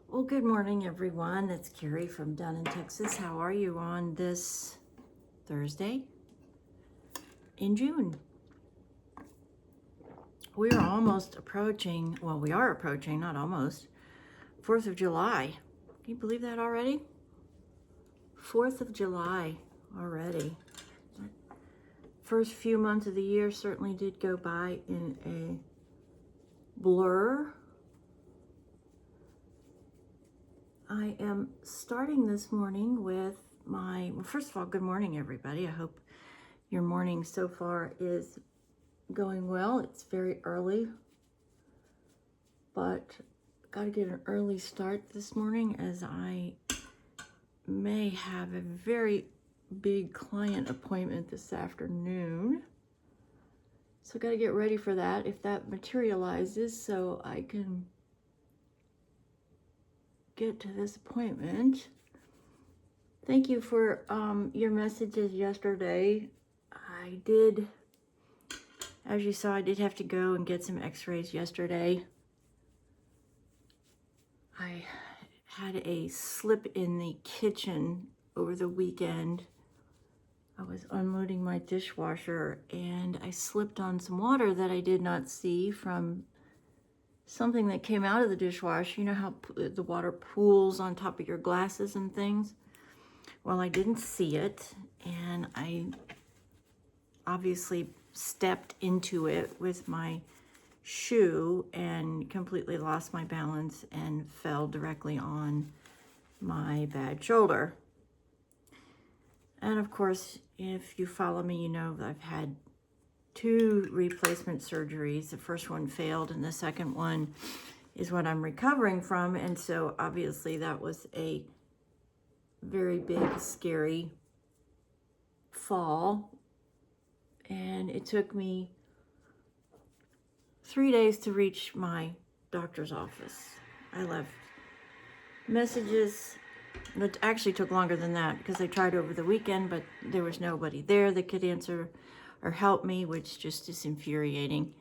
Well, good morning, everyone. It's Carrie from Dunn in Texas. How are you on this Thursday in June? We are almost approaching, well, we are approaching, not almost, 4th of July. Can you believe that already? 4th of July already. First few months of the year certainly did go by in a blur. I am starting this morning with well, first of all, good morning, everybody. I hope your morning so far is going well. It's very early, but got to get an early start this morning as I may have a very big client appointment this afternoon. So got to get ready for that if that materializes so I can get to this appointment. Thank you for your messages yesterday. I did, as you saw, I did have to go and get some x-rays yesterday. I had a slip in the kitchen over the weekend. I was unloading my dishwasher and I slipped on some water that I did not see from something that came out of the dishwasher. You know how the water pools on top of your glasses and things? Well, I didn't see it, and I obviously stepped into it with my shoe and completely lost my balance and fell directly on my bad shoulder. And of course, if you follow me, you know that I've had 2 replacement surgeries. The first one failed, and the second one is what I'm recovering from. And so obviously that was a very big, scary fall. And it took me 3 days to reach my doctor's office. I left messages. It actually took longer than that because I tried over the weekend, but there was nobody there that could answer or help me, which just is infuriating.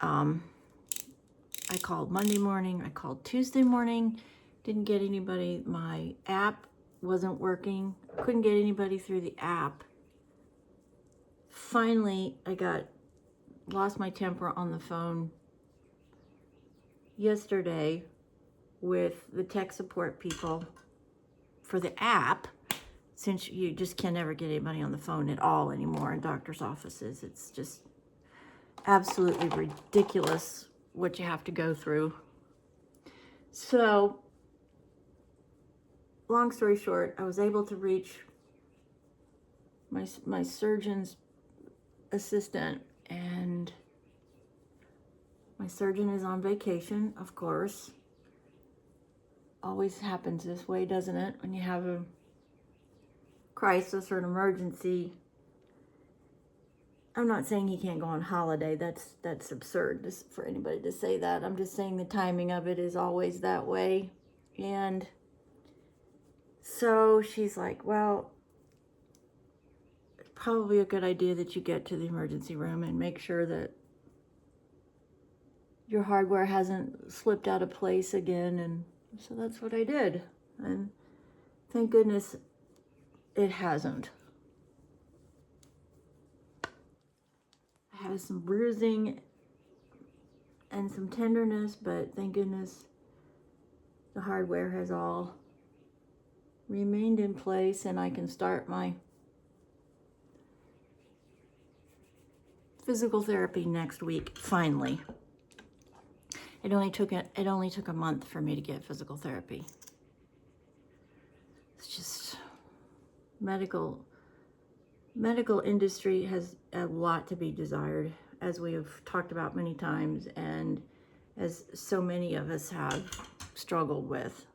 I called Monday morning, I called Tuesday morning, didn't get anybody. My app wasn't working, couldn't get anybody through the app. Finally, I lost my temper on the phone yesterday with the tech support people for the app, since you just can never get anybody on the phone at all anymore in doctor's offices. It's just absolutely ridiculous what you have to go through. So, long story short, I was able to reach my surgeon's assistant, and my surgeon is on vacation, of course. Always happens this way, doesn't it? When you have a crisis or an emergency. I'm not saying he can't go on holiday. That's absurd for anybody to say that. I'm just saying the timing of it is always that way. And so she's like, well, it's probably a good idea that you get to the emergency room and make sure that your hardware hasn't slipped out of place again. And so that's what I did. And thank goodness it hasn't. I have some bruising and some tenderness, but thank goodness the hardware has all remained in place and I can start my physical therapy next week, finally. It only took a month for me to get physical therapy. It's just medical industry has a lot to be desired, as we have talked about many times, and as so many of us have struggled with.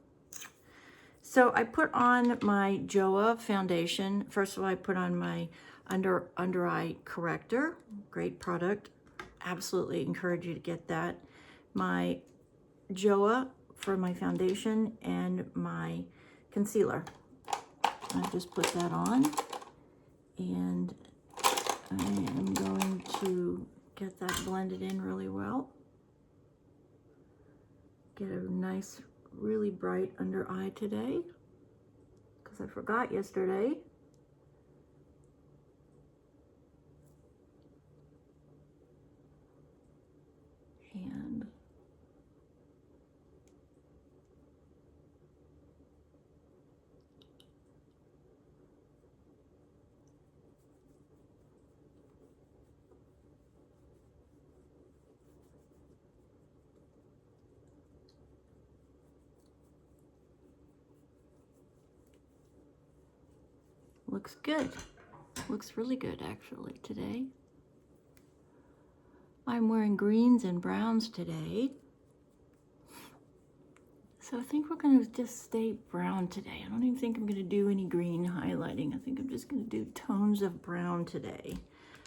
So I put on my JOA foundation. First of all, I put on my under eye corrector. Great product. Absolutely encourage you to get that. My JOA for my foundation and my concealer. I just put that on, and I am going to get that blended in really well. Get a nice really bright under eye today because I forgot yesterday. And looks good. Looks really good actually today. I'm wearing greens and browns today. So I think we're gonna just stay brown today. I don't even think I'm gonna do any green highlighting. I think I'm just gonna do tones of brown today. I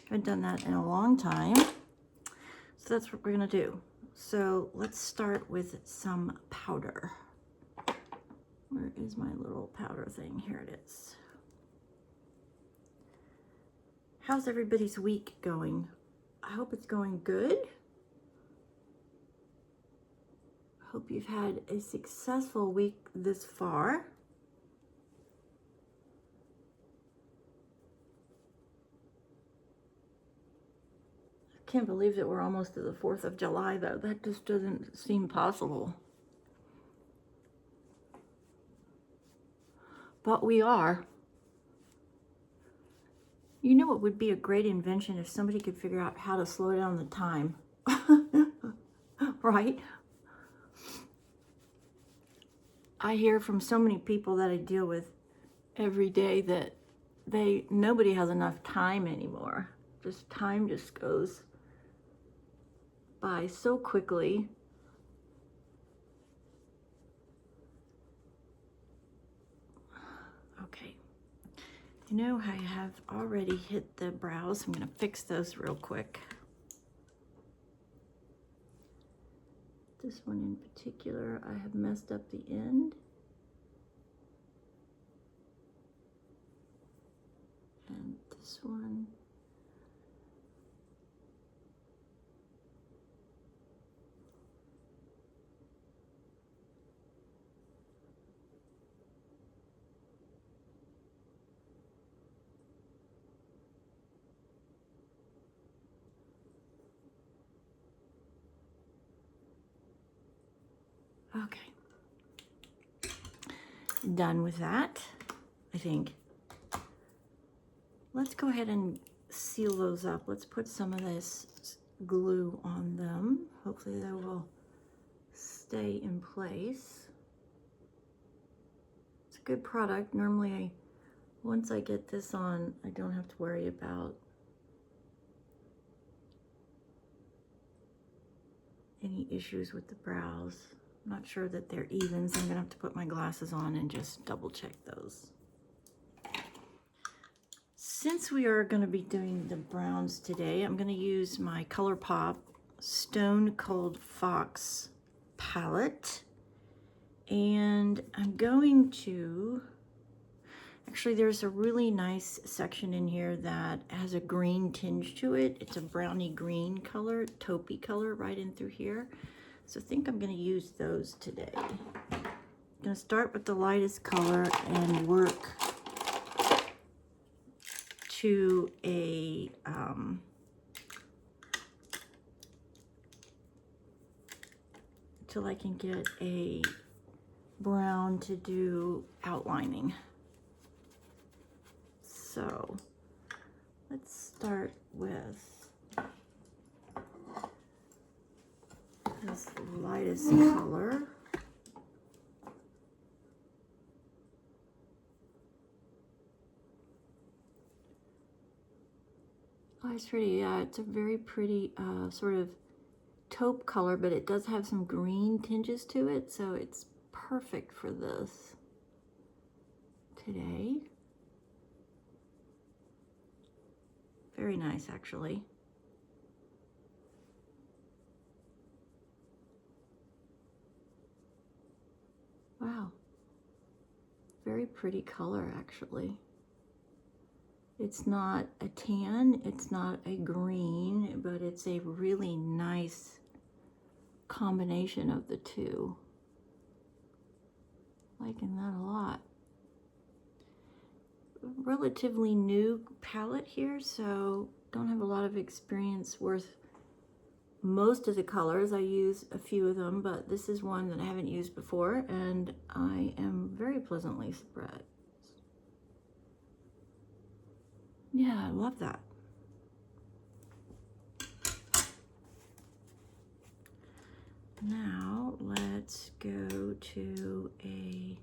haven't done that in a long time. So that's what we're gonna do. So let's start with some powder. Where is my little powder thing? Here it is. How's everybody's week going? I hope it's going good. I hope you've had a successful week this far. I can't believe that we're almost to the 4th of July though. That just doesn't seem possible. But we are. You know, it would be a great invention if somebody could figure out how to slow down the time. Right? I hear from so many people that I deal with every day that nobody has enough time anymore. Just time just goes by so quickly. Okay. You know, I have already hit the brows. I'm going to fix those real quick. This one in particular, I have messed up the end. And this one. Okay. Done with that, I think. Let's go ahead and seal those up. Let's put some of this glue on them. Hopefully they will stay in place. It's a good product. Normally, once I get this on, I don't have to worry about any issues with the brows. I'm not sure that they're even, so I'm gonna have to put my glasses on and just double check those. Since we are gonna be doing the browns today, I'm gonna use my ColourPop Stone Cold Fox palette. And I'm going to, actually there's a really nice section in here that has a green tinge to it. It's a brownie green color, taupey color right in through here. So I think I'm going to use those today. I'm going to start with the lightest color and work to a till I can get a brown to do outlining. So let's start with this lightest color. Oh, it's pretty. Yeah, it's a very pretty sort of taupe color, but it does have some green tinges to it, so it's perfect for this today. Very nice, actually. Wow. Very pretty color, actually. It's not a tan, it's not a green, but it's a really nice combination of the two. Liking that a lot. Relatively new palette here, so don't have a lot of experience with most of the colors. I use a few of them, but this is one that I haven't used before, and I am very pleasantly surprised. Yeah, I love that. Now let's go to a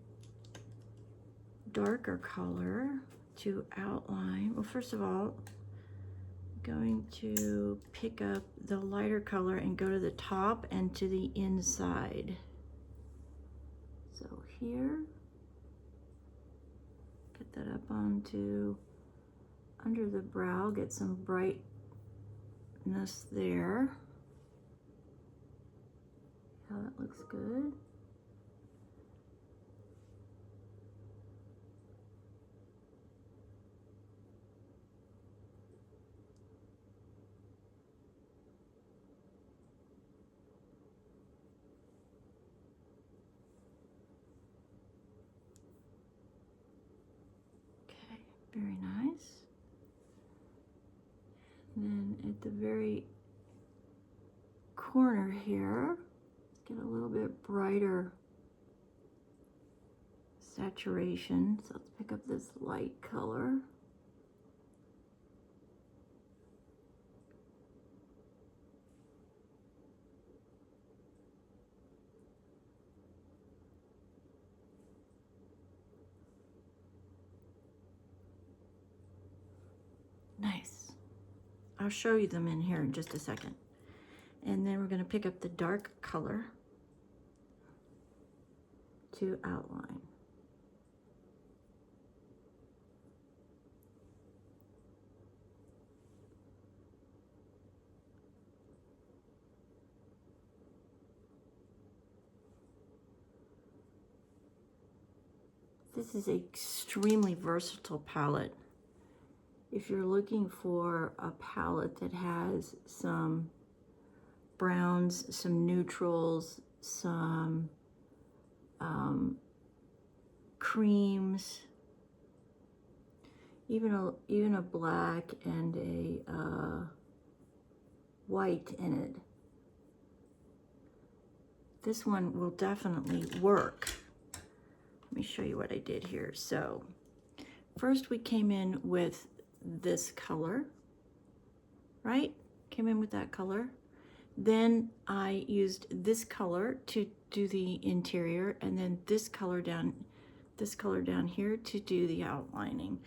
darker color to outline. Well, first of all, I'm going to pick up the lighter color and go to the top and to the inside. So here, get that up onto under the brow, get some brightness there. How that looks good. Okay, very nice. And then at the very corner here, let's get a little bit brighter saturation. So let's pick up this light color. Nice. I'll show you them in here in just a second. And then we're going to pick up the dark color to outline. This is an extremely versatile palette. If you're looking for a palette that has some browns, some neutrals, some creams, even a black and a white in it, this one will definitely work. Let me show you what I did here. So first we came in with this color, right? Came in with that color. Then I used this color to do the interior, and then this color down here to do the outlining.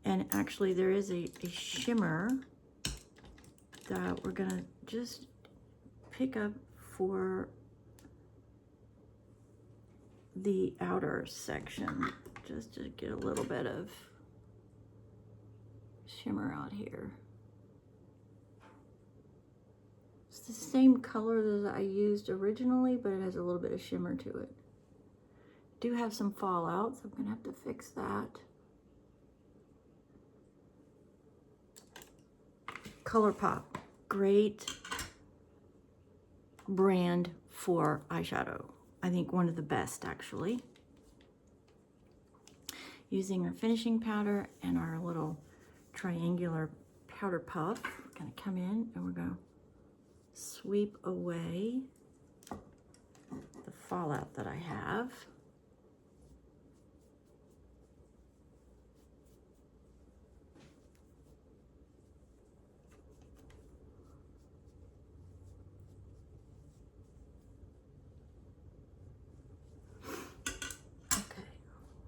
And actually there is a shimmer that we're gonna just pick up for the outer section, just to get a little bit of shimmer out here. It's the same color that I used originally, but it has a little bit of shimmer to it. Do have some fallout, so I'm gonna have to fix that. ColourPop, great brand for eyeshadow. I think one of the best, actually. Using our finishing powder and our little triangular powder puff, we're gonna come in and we're gonna sweep away the fallout that I have.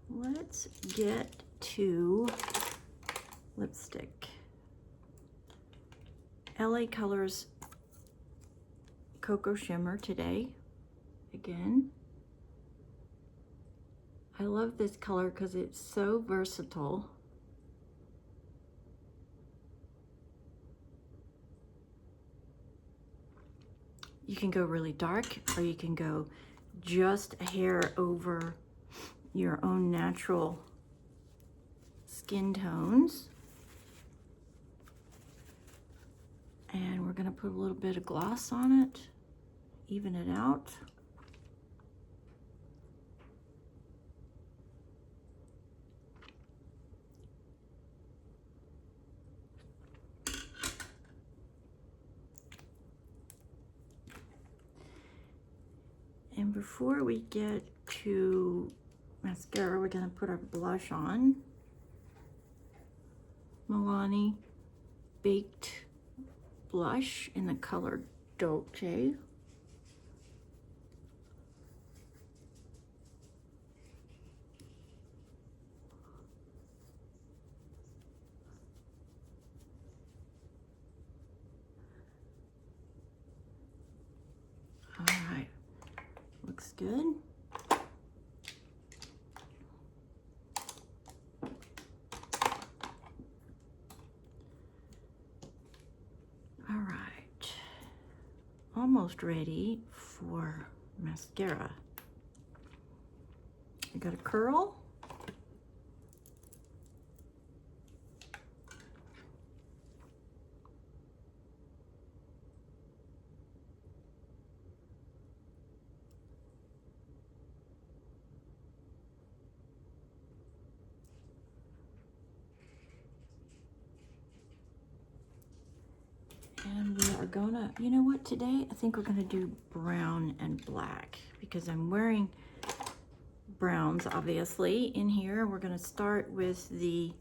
Let's get to lipstick. LA Colors Cocoa Shimmer today, again. I love this color because it's so versatile. You can go really dark, or you can go just a hair over your own natural skin tones. And we're gonna put a little bit of gloss on it, even it out. before we get to mascara, we're gonna put our blush on. Milani Baked Blush in the color Dolce. All right, looks good. All right, almost ready for mascara. I got a curl. And we are gonna, you know what, today I think we're gonna do brown and black because I'm wearing browns obviously in here. We're gonna start with the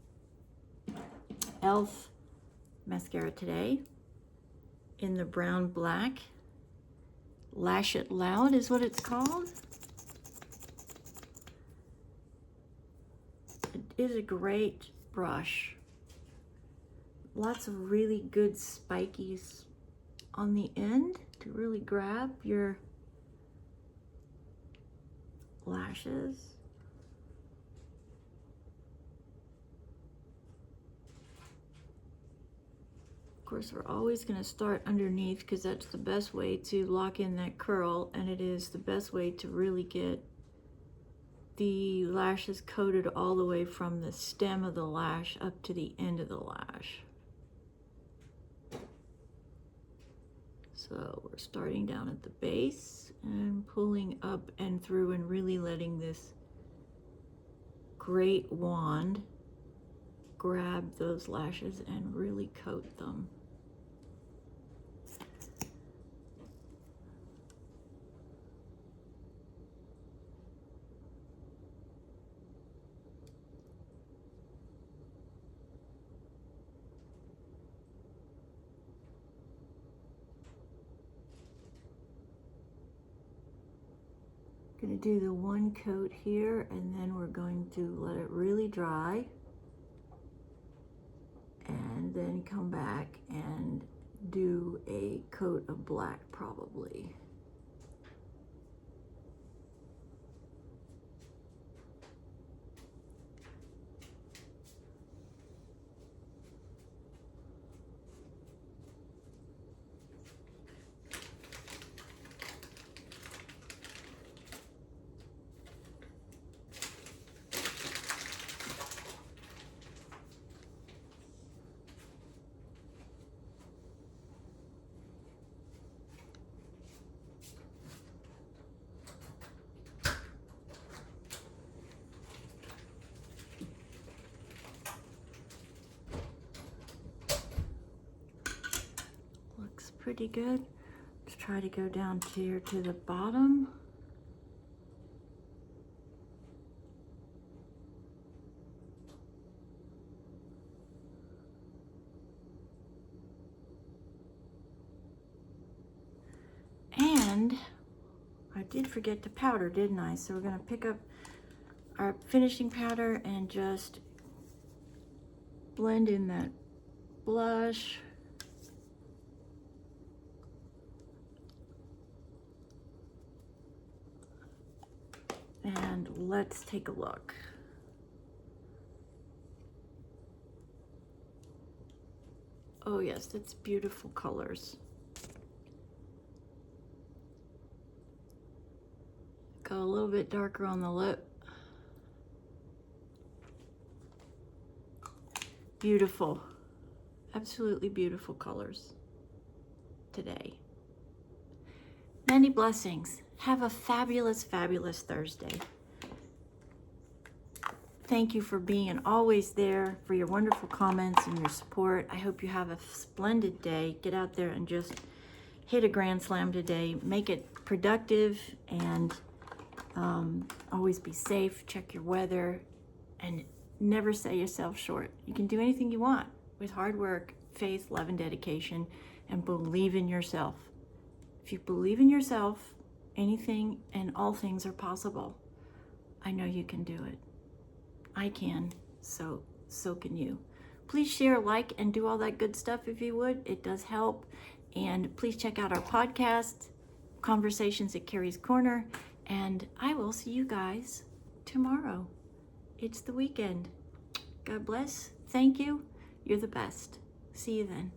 e.l.f. mascara today in the brown black. Lash It Loud is what it's called. It is a great brush. Lots of really good spikies on the end to really grab your lashes. Of course, we're always going to start underneath because that's the best way to lock in that curl, and it is the best way to really get the lashes coated all the way from the stem of the lash up to the end of the lash. So we're starting down at the base and pulling up and through and really letting this great wand grab those lashes and really coat them. Going to do the one coat here, and then we're going to let it really dry and then come back and do a coat of black probably. Pretty good. Let's try to go down here to the bottom. And I did forget to powder, didn't I? So we're going to pick up our finishing powder and just blend in that blush. And let's take a look. Oh yes, that's beautiful colors. Go a little bit darker on the lip. Beautiful, absolutely beautiful colors today. Many blessings. Have a fabulous, fabulous Thursday. Thank you for being always there, for your wonderful comments and your support. I hope you have a splendid day. Get out there and just hit a grand slam today. Make it productive and Always be safe, check your weather, and never sell yourself short. You can do anything you want with hard work, faith, love, and dedication, and believe in yourself. If you believe in yourself, anything and all things are possible. I know you can do it. I can, so can you. Please share, like, and do all that good stuff if you would. It does help. And please check out our podcast, Conversations at Carrie's Corner. And I will see you guys tomorrow. It's the weekend. God bless. Thank you. You're the best. See you then.